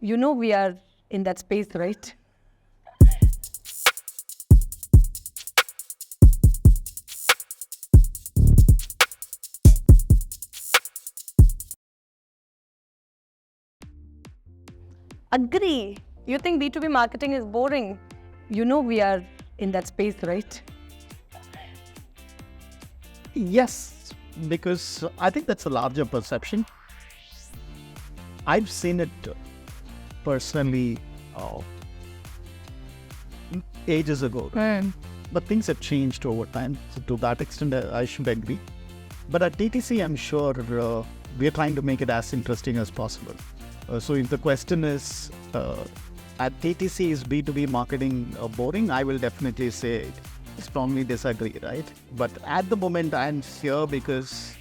You know we are in that space, right? Agree. You think B2B marketing is boring? You know we are in that space, right? Yes, because I think that's a larger perception. I've seen it personally ages ago, but things have changed over time. So to that extent, I should agree. But at TTC, I'm sure we're trying to make it as interesting as possible. So if the question is, at TTC, is B2B marketing boring? I will definitely say strongly disagree, right? But at the moment, I'm here because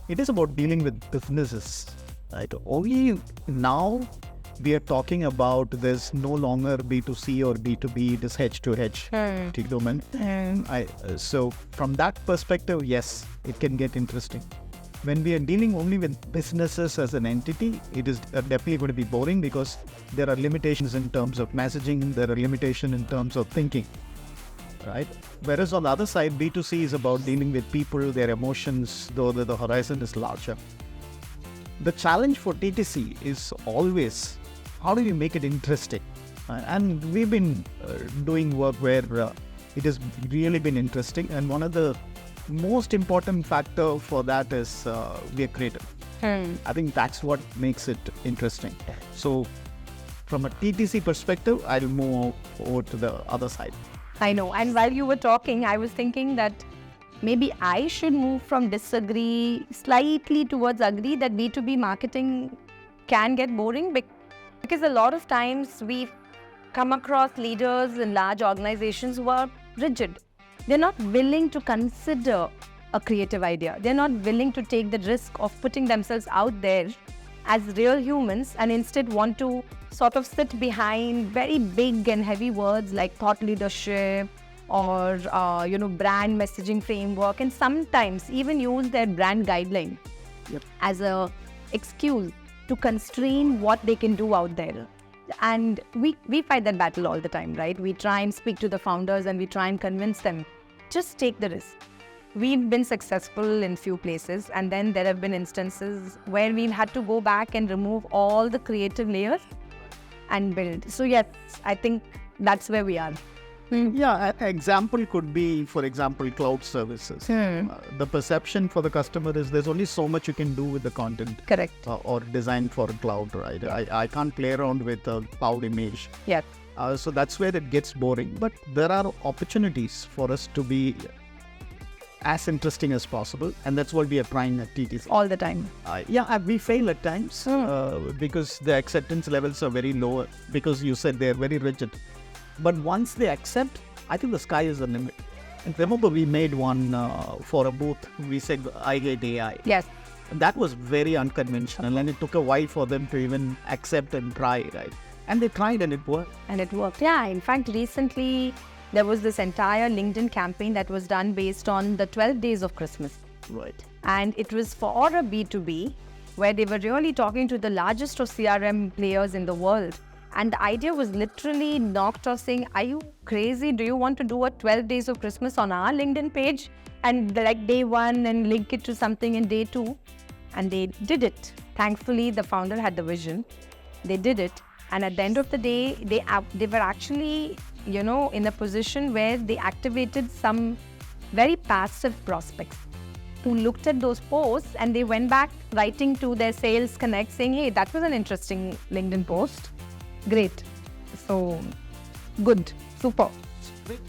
it is about dealing with businesses, right? Only now we are talking about there's no longer B2C or B2B, this H2H domain. So from that perspective, yes, it can get interesting. When we are dealing only with businesses as an entity, it is definitely going to be boring because there are limitations in terms of messaging, there are limitations in terms of thinking, right? Whereas on the other side, B2C is about dealing with people, their emotions, though the horizon is larger. The challenge for TTC is always, how do you make it interesting? And we've been doing work where it has really been interesting. And one of the most important factor for that is we are creative. I think that's what makes it interesting. So from a TTC perspective, I'll move over to the other side. I know. And while you were talking, I was thinking that maybe I should move from disagree slightly towards agree that B2B marketing can get boring because a lot of times we come across leaders in large organizations who are rigid. They're not willing to consider a creative idea. They're not willing to take the risk of putting themselves out there as real humans and instead want to sort of sit behind very big and heavy words like thought leadership or brand messaging framework, and sometimes even use their brand guideline as a excuse to constrain what they can do out there. And we fight that battle all the time, right? We try and speak to the founders and we try and convince them, just take the risk. We've been successful in few places, and then there have been instances where we've had to go back and remove all the creative layers and build. So yes, I think that's where we are. Yeah, an example could be, for example, cloud services. The perception for the customer is there's only so much you can do with the content. Correct. Or design for a cloud, right? I can't play around with a cloud image. Yes. So that's where it gets boring. But there are opportunities for us to be as interesting as possible, and that's what we are trying at TTC. All the time. We fail at times because the acceptance levels are very low because you said they're very rigid. But once they accept, I think the sky is the limit. And remember, we made one for a booth. We said, I get AI. Yes. And that was very unconventional, and it took a while for them to even accept and try, right? And they tried and it worked. Yeah, in fact, recently there was this entire LinkedIn campaign that was done based on the 12 days of Christmas. Right. And it was for a B2B where they were really talking to the largest of CRM players in the world. And the idea was literally knocked off saying, are you crazy? Do you want to do a 12 days of Christmas on our LinkedIn page? And like day one and link it to something in day two. And they did it. Thankfully, the founder had the vision. They did it. And at the end of the day, they were actually, in a position where they activated some very passive prospects who looked at those posts and they went back writing to their sales connect saying, hey, that was an interesting LinkedIn post. Great. So, good. Super. Great.